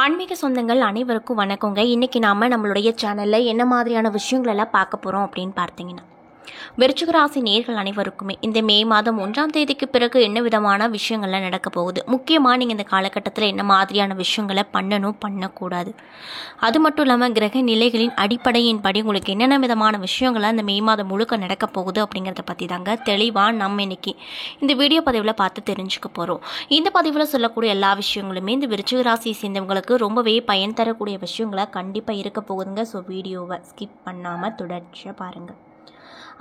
ஆன்மீக சொந்தங்கள் அனைவருக்கும் வணக்கங்க. இன்றைக்கி நாம் நம்மளுடைய சேனலில் என்ன மாதிரியான விஷயங்களெல்லாம் பார்க்க போகிறோம் அப்படின்னு பார்த்தீங்கன்னா, விருச்சிக ராசி நேயர்கள் அனைவருக்குமே இந்த மே மாதம் 1ஆம் தேதிக்கு பிறகு என்ன விதமான விஷயங்கள்லாம் நடக்க போகுது, முக்கியமாக நீங்கள் இந்த காலகட்டத்தில் என்ன மாதிரியான விஷயங்களை பண்ணணும் பண்ணக்கூடாது, அது மட்டும் இல்லாமல் கிரக நிலைகளின் அடிப்படையின்படி உங்களுக்கு என்னென்ன விதமான விஷயங்கள்லாம் இந்த மே மாதம் முழுக்க நடக்க போகுது அப்படிங்கிறத பற்றி தாங்க தெளிவாக நம்ம இன்னைக்கு இந்த வீடியோ பதிவில் பார்த்து தெரிஞ்சுக்க போகிறோம். இந்த பதிவில் சொல்லக்கூடிய எல்லா விஷயங்களுமே இந்த விருச்சிக ராசியை சேர்ந்தவங்களுக்கு ரொம்பவே பயன் தரக்கூடிய விஷயங்களாக கண்டிப்பாக இருக்க போகுதுங்க. ஸோ வீடியோவை ஸ்கிப் பண்ணாமல் தொடர்ச்சியாக பாருங்கள்.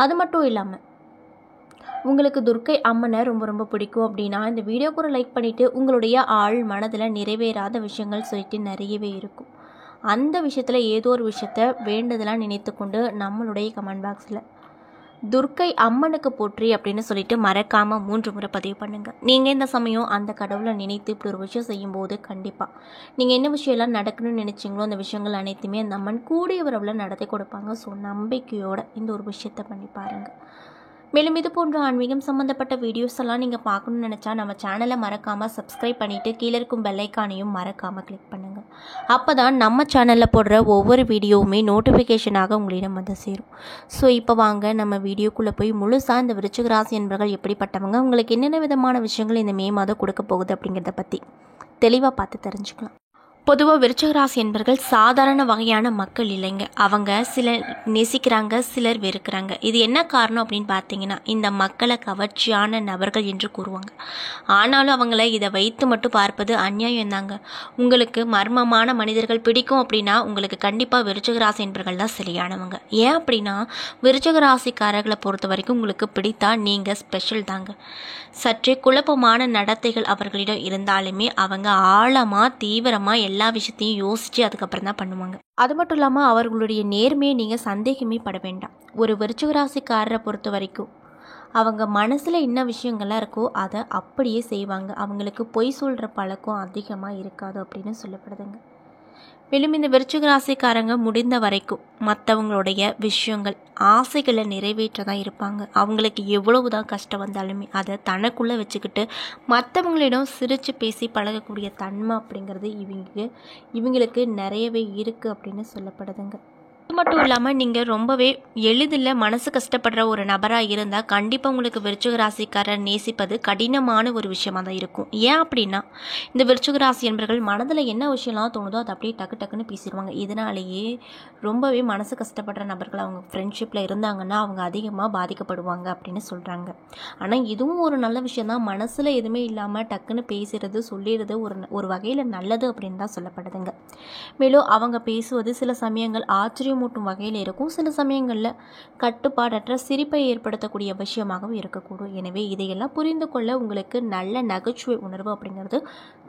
அது மட்டும் இல்லாமல் உங்களுக்கு துர்க்கை அம்மனை ரொம்ப பிடிக்கும் அப்படின்னா இந்த வீடியோக்கு ஒரு லைக் பண்ணிவிட்டு உங்களுடைய ஆள் மனதில் நிறைவேறாத விஷயங்கள் சொல்லிட்டு நிறையவே இருக்கும். அந்த விஷயத்தில் ஏதோ ஒரு விஷயத்த வேண்டுதலாக நினைத்து கொண்டு நம்மளுடைய கமெண்ட் பாக்ஸில் துர்க்கை அம்மனுக்கு போற்றி அப்படின்னு சொல்லிட்டு மறக்காமல் 3 முறை பதிவு பண்ணுங்கள். நீங்கள் இந்த சமயம் அந்த கடவுளை நினைத்து இப்படி ஒரு விஷயம் செய்யும்போது கண்டிப்பாக நீங்கள் என்ன விஷயம்லாம் நடக்கணும்னு நினச்சிங்களோ அந்த விஷயங்கள் அனைத்துமே அந்த அம்மன் கூடிய விரைவில் நடத்தி கொடுப்பாங்க. ஸோ நம்பிக்கையோட இந்த ஒரு விஷயத்தை பண்ணி பாருங்கள். மேலும் இது போன்ற ஆன்மீகம் சம்மந்தப்பட்ட வீடியோஸ் எல்லாம் நீங்கள் பார்க்கணுன்னு நினச்சா நம்ம சேனலை மறக்காமல் சப்ஸ்கிரைப் பண்ணிவிட்டு கீழே இருக்கும் பெல்லைக்கானையும் மறக்காமல் கிளிக் பண்ணுங்கள். அப்போ தான் நம்ம சேனலில் போடுற ஒவ்வொரு வீடியோவுமே நோட்டிஃபிகேஷனாக உங்களிடம் வந்து சேரும். ஸோ இப்போ வாங்க நம்ம வீடியோக்குள்ளே போய் முழுசாக இந்த விருச்சிக ராசி என்பவர்கள் எப்படிப்பட்டவங்க, உங்களுக்கு என்னென்ன விதமான விஷயங்கள் இந்த மே மாதம் கொடுக்க போகுது அப்படிங்கிறத பற்றி தெளிவாக பார்த்து தெரிஞ்சுக்கலாம். பொதுவாக விருச்சிக ராசி என்பவர்கள் சாதாரண வகையான மக்கள் இல்லைங்க. அவங்க சிலர் நேசிக்கிறாங்க, சிலர் வெறுக்கிறாங்க. இது என்ன காரணம் அப்படின்னு பார்த்தீங்கன்னா, இந்த மக்களை கவர்ச்சியான நபர்கள் என்று கூறுவாங்க. ஆனாலும் அவங்கள இதை வைத்து மட்டும் பார்ப்பது அநியாயம் தாங்க. உங்களுக்கு மர்மமான மனிதர்கள் பிடிக்கும் அப்படின்னா உங்களுக்கு கண்டிப்பாக விருச்சிக ராசி என்பவர்கள் தான் சரியானவங்க. ஏன் அப்படின்னா விருச்சிக ராசிக்காரர்களை பொறுத்த வரைக்கும் உங்களுக்கு பிடித்தா நீங்கள் ஸ்பெஷல் தாங்க. சற்றே குழப்பமான நடத்தைகள் அவர்களிடம் இருந்தாலுமே அவங்க ஆழமாக தீவிரமாக எல்லா விஷயத்தையும் யோசித்து அதுக்கப்புறம் தான் பண்ணுவாங்க. அது மட்டும் இல்லாமல் அவர்களுடைய நேர்மையை நீங்கள் சந்தேகமே பட வேண்டாம். ஒரு விருச்சிக ராசிக்காரரை பொறுத்த வரைக்கும் அவங்க மனசில் என்ன விஷயங்கள்லாம் இருக்கோ அதை அப்படியே செய்வாங்க. அவங்களுக்கு பொய் சொல்கிற பழக்கம் அதிகமாக இருக்காது அப்படின்னு சொல்லப்படுதுங்க. மேலும் இந்த விருச்சிக ராசிக்காரங்க முடிந்த வரைக்கும் மற்றவங்களுடைய விஷயங்கள் ஆசைகளை நிறைவேற்ற தான் இருப்பாங்க. அவங்களுக்கு எவ்வளவு தான் கஷ்டம் வந்தாலுமே அதை தனக்குள்ளே வச்சுக்கிட்டு மற்றவங்களிடம் சிரித்து பேசி பழகக்கூடிய தன்மை அப்படிங்கிறது இவங்களுக்கு நிறையவே இருக்குது அப்படின்னு சொல்லப்படுதுங்க. அது மட்டும் இல்லாமல் நீங்கள் ரொம்பவே எளிதில் மனசு கஷ்டப்படுற ஒரு நபராக இருந்தால் கண்டிப்பாக உங்களுக்கு விருச்சிக ராசிக்காரர் நேசிப்பது கடினமான ஒரு விஷயமாக தான் இருக்கும். ஏன் அப்படின்னா இந்த விருச்சிக ராசி என்பவர்கள் மனதில் என்ன விஷயம்லாம் தோணுதோ அதை அப்படியே டக்குன்னு பேசிடுவாங்க. இதனாலேயே ரொம்பவே மனசு கஷ்டப்படுற நபர்கள் அவங்க ஃப்ரெண்ட்ஷிப்பில் இருந்தாங்கன்னா அவங்க அதிகமாக பாதிக்கப்படுவாங்க அப்படின்னு சொல்கிறாங்க. ஆனால் இதுவும் ஒரு நல்ல விஷயம் தான். மனசில் எதுவுமே இல்லாமல் டக்குன்னு பேசுகிறது சொல்லிடுறது ஒரு வகையில் நல்லது அப்படின்னு தான் சொல்லப்படுதுங்க. மேலும் அவங்க பேசுவது சில சமயங்கள் ஆச்சரியமூட்டும் வகையில் இருக்கும், சில சமயங்களில் கட்டுப்பாடற்ற சிரிப்பை ஏற்படுத்தக்கூடிய விஷயமாகவும் இருக்கக்கூடும். எனவே இதையெல்லாம் புரிந்து கொள்ள உங்களுக்கு நல்ல நகைச்சுவை உணர்வு அப்படிங்கிறது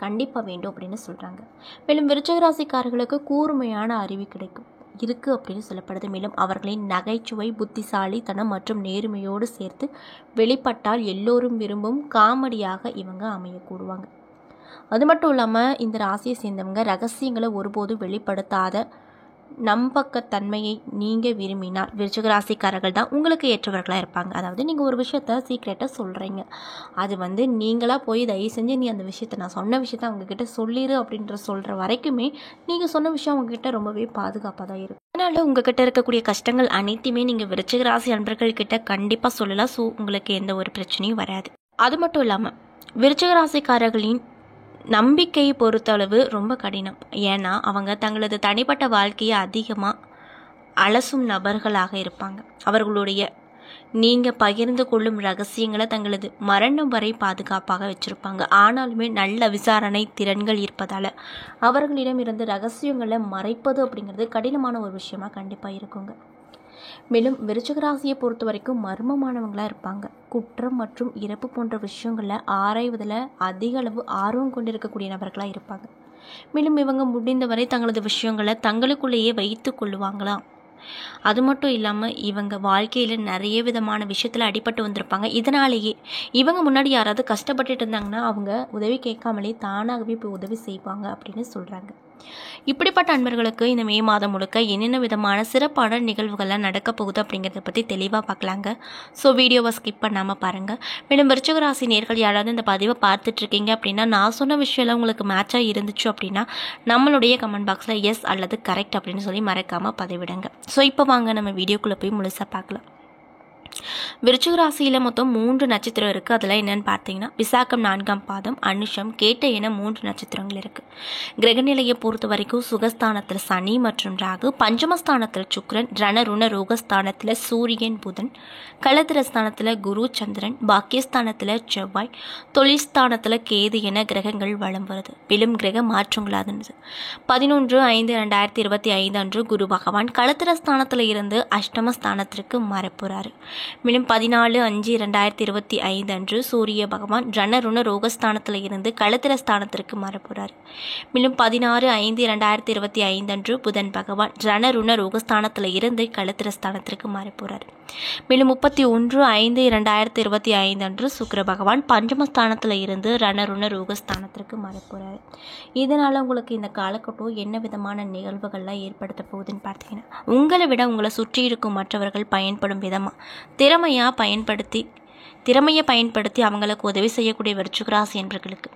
கண்டிப்பாக வேண்டும் அப்படின்னு சொல்கிறாங்க. மேலும் விருச்சிக ராசிக்காரர்களுக்கு கூர்மையான அறிவு இருக்குது அப்படின்னு சொல்லப்படுது. மேலும் அவர்களின் நகைச்சுவை புத்திசாலித்தனம் மற்றும் நேர்மையோடு சேர்த்து வெளிப்பட்டால் எல்லோரும் விரும்பும் காமெடியாக இவங்க அமையக்கூடுவாங்க. அது மட்டும் இல்லாமல் இந்த ராசியை சேர்ந்தவங்க ரகசியங்களை ஒருபோதும் வெளிப்படுத்தாத நம்பகத்தன்மையை நீங்கள் விரும்பினால் விருச்சிக ராசிக்காரர்கள் தான் உங்களுக்கு ஏற்றவர்களாக இருப்பாங்க. அதாவது நீங்கள் ஒரு விஷயத்த சீக்ரெட்டாக சொல்கிறீங்க, அது நீங்களாக போய் தயவு செஞ்சு நீ அந்த விஷயத்தை நான் சொன்ன விஷயத்த அவங்கக்கிட்ட சொல்லிடு அப்படின்ற சொல்கிற வரைக்குமே நீங்கள் சொன்ன விஷயம் அவங்கக்கிட்ட ரொம்பவே பாதுகாப்பாக தான் இருக்கும். அதனால் உங்ககிட்ட இருக்கக்கூடிய கஷ்டங்கள் அனைத்தையுமே நீங்கள் விருச்சிக ராசி நண்பர்கள்கிட்ட கண்டிப்பாக சொல்லலாம். ஸோ உங்களுக்கு எந்த ஒரு பிரச்சனையும் வராது. அது மட்டும் இல்லாமல் விருச்சிக ராசிக்காரர்களின் நம்பிக்கையை பொறுத்தளவு ரொம்ப கடினம். ஏன்னா அவங்க தங்களது தனிப்பட்ட வாழ்க்கையை அதிகமாக அலசும் நபர்களாக இருப்பாங்க. அவர்களுடைய நீங்கள் பகிர்ந்து கொள்ளும் ரகசியங்களை தங்களது மரணம் வரை பாதுகாப்பாக வச்சுருப்பாங்க. ஆனாலுமே நல்ல விசாரணை திறன்கள் இருப்பதால் அவர்களிடம் இருந்து ரகசியங்களை மறைப்பது அப்படிங்கிறது கடினமான ஒரு விஷயமாக கண்டிப்பாக இருக்குங்க. மேலும் விருச்சிக ராசியை பொறுத்த வரைக்கும் மர்மமானவங்களாக இருப்பாங்க. குற்றம் மற்றும் இறப்பு போன்ற விஷயங்களில் ஆராய்வதில் அதிக அளவு ஆர்வம் கொண்டிருக்கக்கூடிய நபர்களாக இருப்பாங்க. மேலும் இவங்க முடிந்தவரை தங்களது விஷயங்களை தங்களுக்குள்ளேயே வைத்து கொள்ளுவாங்களாம். அது மட்டும் இல்லாமல் இவங்க வாழ்க்கையில் நிறைய விதமான விஷயத்தில் அடிபட்டு வந்திருப்பாங்க. இதனாலேயே இவங்க முன்னாடி யாராவது கஷ்டப்பட்டுட்டு இருந்தாங்கன்னா அவங்க உதவி கேட்காமலே தானாகவே போய் உதவி செய்வாங்க அப்படின்னு சொல்கிறாங்க. இப்படிப்பட்ட அன்பர்களுக்கு இந்த மே மாதம் முழுக்க என்னென்ன விதமான சிறப்பான நிகழ்வுகள்லாம் நடக்க போகுது அப்படிங்கிறத பற்றி தெளிவாக பார்க்கலாங்க. ஸோ வீடியோவை ஸ்கிப் பண்ணாமல் பாருங்கள். மேலும் விருச்சிக ராசி நேர்கள் யாராவது இந்த பதிவை பார்த்துட்ருக்கீங்க அப்படின்னா நான் சொன்ன விஷயம்லாம் உங்களுக்கு மேட்சாக இருந்துச்சு அப்படின்னா நம்மளுடைய கமெண்ட் பாக்ஸில் எஸ் அல்லது கரெக்ட் அப்படின்னு சொல்லி மறக்காமல் பதிவிடுங்க. ஸோ இப்போ வாங்க நம்ம வீடியோக்குள்ளே போய் முழுசாக பார்க்கலாம். விருச்சிக ராசியில் மொத்தம் 3 நட்சத்திரம் இருக்குது. அதில் என்னென்னு பார்த்தீங்கன்னா விசாகம் 4ஆம் பாதம், அனுஷம், கேட்டை என 3 நட்சத்திரங்கள் இருக்குது. கிரகநிலையை பொறுத்த வரைக்கும் சுகஸ்தானத்தில் சனி மற்றும் ராகு, பஞ்சமஸ்தானத்தில் சுக்கிரன், ரணருண ரோகஸ்தானத்தில் சூரியன் புதன், களத்திரஸ்தானத்தில் குரு சந்திரன், பாக்கியஸ்தானத்தில் செவ்வாய், தொழில்ஸ்தானத்தில் கேது என கிரகங்கள் வலம் வருது. மேலும் கிரக மாற்றங்களானது 11/5/2025 அன்று குரு பகவான் களத்திரஸ்தானத்தில் இருந்து அஷ்டமஸ்தானத்திற்கு மறப்புறாரு. மேலும் 14/5/2025 அன்று சூரிய பகவான் ரணருண ரோகஸ்தானத்தில் இருந்து களத்திரஸ்தானத்திற்கு மாறப்போறார். மேலும் 16/5/2025 அன்று புதன் பகவான் ரணருண ரோகஸ்தானத்தில் இருந்து களத்திரஸ்தானத்திற்கு மாறப்போறார். மேலும் 31/5/2025 அன்று சுக்கிர பகவான் பஞ்சமஸ்தானத்தில் இருந்து ரணருண ரோகஸ்தானத்திற்கு மாறப்போறார். இதனால் உங்களுக்கு இந்த காலகட்டம் என்ன விதமான நிகழ்வுகள்லாம் ஏற்படுத்த போகுதுன்னு பார்த்தீங்கன்னா உங்களை விட உங்களை சுற்றி இருக்கும் மற்றவர்கள் பயன்படும் விதமாக திறமையை பயன்படுத்தி அவங்களுக்கு உதவி செய்யக்கூடிய விருச்சிக ராசி என்பவர்களுக்கு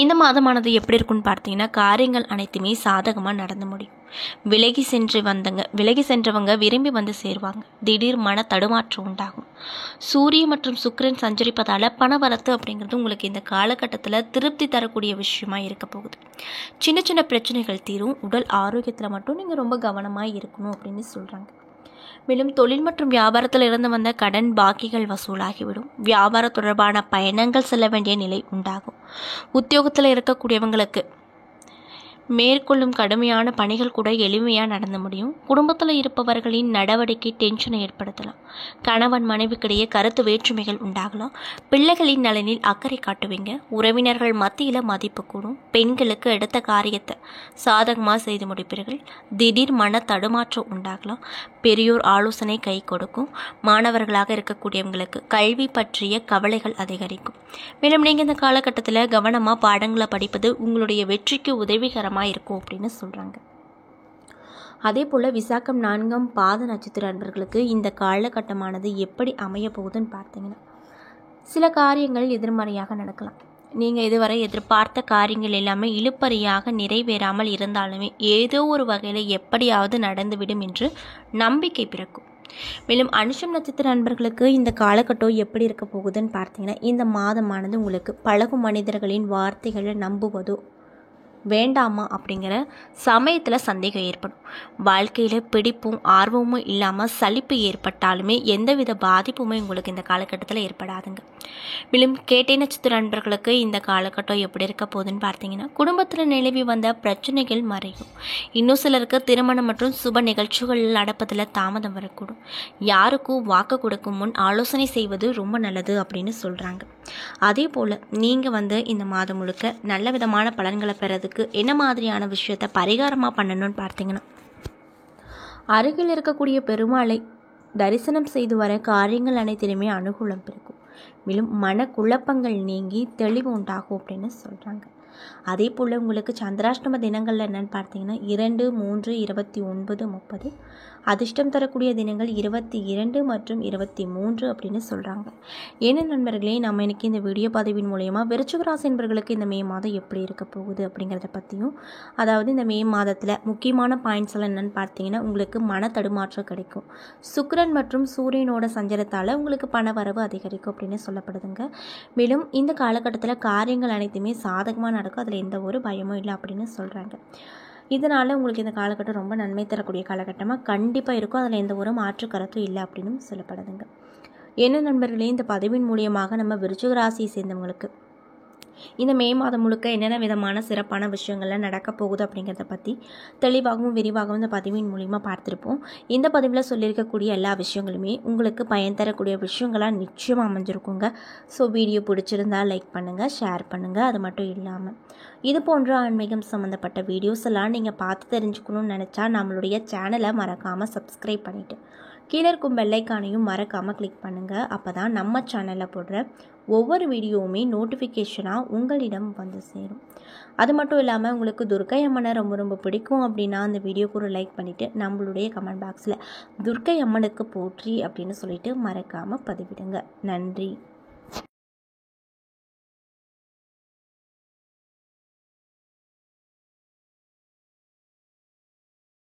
இந்த மாதமானது எப்படி இருக்குன்னு பார்த்தீங்கன்னா காரியங்கள் அனைத்துமே சாதகமாக நடந்து முடியும். விலகி சென்றவங்க விரும்பி வந்து சேருவாங்க. திடீர் மன தடுமாற்றம் உண்டாகும். சூரியன் மற்றும் சுக்கிரன் சஞ்சரிப்பதால் பணவரத்து அப்படிங்கிறது உங்களுக்கு இந்த காலகட்டத்தில் திருப்தி தரக்கூடிய விஷயமா இருக்க போகுது. சின்ன சின்ன பிரச்சனைகள் தீரும். உடல் ஆரோக்கியத்தில் மட்டும் நீங்கள் ரொம்ப கவனமாக இருக்கணும் அப்படின்னு சொல்கிறாங்க. மேலும் தொழில் மற்றும் வியாபாரத்தில் இருந்து வந்த கடன் பாக்கிகள் வசூலாகிவிடும். வியாபார தொடர்பான பயணங்கள் செல்ல வேண்டிய நிலை உண்டாகும். உத்தியோகத்தில் இருக்கக்கூடியவங்களுக்கு மேற்கொள்ளும் கடுமையான பணிகள் கூட எளிமையாக நடந்து முடியும். குடும்பத்தில் இருப்பவர்களின் நடவடிக்கை டென்ஷனை ஏற்படுத்தலாம். கணவன் மனைவிக்கிடையே கருத்து வேற்றுமைகள் உண்டாகலாம். பிள்ளைகளின் நலனில் அக்கறை காட்டுவீங்க. உறவினர்கள் மத்தியில் மதிப்பு கூடும். பெண்களுக்கு எடுத்த காரியத்தை சாதகமாக செய்து முடிப்பீர்கள். திடீர் மன தடுமாற்றம் உண்டாகலாம். பெரியோர் ஆலோசனை கை கொடுக்கும். மாணவர்களாக இருக்கக்கூடியவங்களுக்கு கல்வி பற்றிய கவலைகள் அதிகரிக்கும். மேலும் நீங்கள் இந்த காலகட்டத்தில் கவனமாக பாடங்களை படிப்பது உங்களுடைய வெற்றிக்கு உதவிகரமாக இருக்கும் அப்படின்னு சொல்கிறாங்க. அதே போல் விசாகம் 4ஆம் பாத நட்சத்திர அன்பர்களுக்கு இந்த காலகட்டமானது எப்படி அமைய போகுதுன்னு பார்த்தீங்கன்னா சில காரியங்கள் எதிர்மறையாக நடக்கலாம். நீங்கள் இதுவரை எதிர்பார்த்த காரியங்கள் எல்லாமே இழுபறியாக நிறைவேறாமல் இருந்தாலுமே ஏதோ ஒரு வகையில் எப்படியாவது நடந்துவிடும் என்று நம்பிக்கை பிறக்கும். மேலும் அனுஷம் நட்சத்திர அன்பர்களுக்கு இந்த காலகட்டம் எப்படி இருக்க போகுதுன்னு பார்த்தீங்கன்னா இந்த மாதமானது உங்களுக்கு பழகும் மனிதர்களின் வார்த்தைகளை நம்புவதோ வேண்டாமா அப்படிங்கிற சமயத்தில் சந்தேகம் ஏற்படும். வாழ்க்கையில் பிடிப்பும் ஆர்வமும் இல்லாமல் சலிப்பு ஏற்பட்டாலுமே எந்தவித பாதிப்புமே உங்களுக்கு இந்த காலகட்டத்தில் ஏற்படாதுங்க. மேலும் கேட்டை நட்சத்திர நண்பர்களுக்கு இந்த காலகட்டம் எப்படி இருக்க போகுதுன்னு பார்த்தீங்கன்னா குடும்பத்தில் நிலவி வந்த பிரச்சனைகள் மறையும். இன்னும் சிலருக்கு திருமணம் மற்றும் சுப நிகழ்ச்சிகள் நடப்பதில் தாமதம் வரக்கூடும். யாருக்கும் வாக்கு கொடுக்கும் முன் ஆலோசனை செய்வது ரொம்ப நல்லது அப்படின்னு சொல்கிறாங்க. அதே போல் நீங்கள் இந்த மாதம் முழுக்க நல்ல விதமான பலன்களை பெறதுக்கு என்ன மாதிரியான விஷயத்தை பரிகாரமாக பண்ணணும்னு பார்த்தீங்கன்னா அருகில் இருக்கக்கூடிய பெருமாளை தரிசனம் செய்து வர காரியங்கள் அனைத்திலுமே அனுகூலம் பிறக்கும். மேலும் மனக்குழப்பங்கள் நீங்கி தெளிவு உண்டாகும் அப்படின்னு சொல்கிறாங்க. அதே போல் உங்களுக்கு சந்திராஷ்டம தினங்கள் என்னன்னு பார்த்தீங்கன்னா 2, 3, 29, 30. அதிர்ஷ்டம் தரக்கூடிய தினங்கள் 22 மற்றும் 23 அப்படின்னு சொல்கிறாங்க. ஏன்னா நண்பர்களே நம்ம இன்றைக்கி இந்த வீடியோ பதிவின் மூலயமா விருச்சிக ராசி என்பவர்களுக்கு இந்த மே மாதம் எப்படி இருக்க போகுது அப்படிங்கிறத பற்றியும் அதாவது இந்த மே மாதத்தில் முக்கியமான பாயிண்ட்ஸ் எல்லாம் என்னென்னு பார்த்தீங்கன்னா உங்களுக்கு மன தடுமாற்றம் கிடைக்கும். சுக்கிரன் மற்றும் சூரியனோட சஞ்சலத்தால் உங்களுக்கு பண வரவு அதிகரிக்கும் அப்படின்னு சொல்லப்படுதுங்க. மேலும் இந்த காலகட்டத்தில் காரியங்கள் அனைத்துமே சாதகமாக நடக்கும். அதில் எந்த ஒரு பயமும் இல்லை அப்படின்னு சொல்கிறாங்க. இதனால் உங்களுக்கு இந்த காலகட்டம் ரொம்ப நன்மை தரக்கூடிய காலகட்டமாக கண்டிப்பாக இருக்கும். அதில் எந்த ஒரு மாற்று கருத்தும் இல்லை அப்படின்னு சொல்லப்படுதுங்க. என்ன நண்பர்களே இந்த பதிவின் மூலியமாக நம்ம விருச்சிக ராசியை சேர்ந்தவங்களுக்கு இந்த மே மாதம் முழுக்க என்னென்ன விதமான சிறப்பான விஷயங்கள்லாம் நடக்க போகுது அப்படிங்கிறத பற்றி தெளிவாகவும் விரிவாகவும் இந்த பதிவின் மூலிமா பார்த்துருப்போம். இந்த பதிவில் சொல்லியிருக்கக்கூடிய எல்லா விஷயங்களுமே உங்களுக்கு பயன் தரக்கூடிய விஷயங்களாக நிச்சயமாக அமைஞ்சிருக்குங்க. ஸோ வீடியோ பிடிச்சிருந்தா லைக் பண்ணுங்கள், ஷேர் பண்ணுங்கள். அது மட்டும் இல்லாமல் இது போன்ற ஆன்மீகம் சம்மந்தப்பட்ட வீடியோஸ் எல்லாம் நீங்கள் பார்த்து தெரிஞ்சுக்கணும்னு நினச்சா நம்மளுடைய சேனலை மறக்காமல் சப்ஸ்கிரைப் பண்ணிவிட்டு கீழே இருக்கும் பெல்லைக்கானையும் மறக்காமல் கிளிக் பண்ணுங்கள். அப்போ தான் நம்ம சேனலில் போடுற ஒவ்வொரு வீடியோவுமே நோட்டிஃபிகேஷனாக உங்களிடம் வந்து சேரும். அது மட்டும் இல்லாமல் உங்களுக்கு துர்க்கை அம்மனை ரொம்ப ரொம்ப பிடிக்கும் அப்படின்னா அந்த வீடியோக்கு ஒரு லைக் பண்ணிவிட்டு நம்மளுடைய கமெண்ட் பாக்ஸில் துர்க்கை அம்மனுக்கு போற்றி அப்படின்னு சொல்லிட்டு மறக்காமல் பதிவிடுங்க. நன்றி.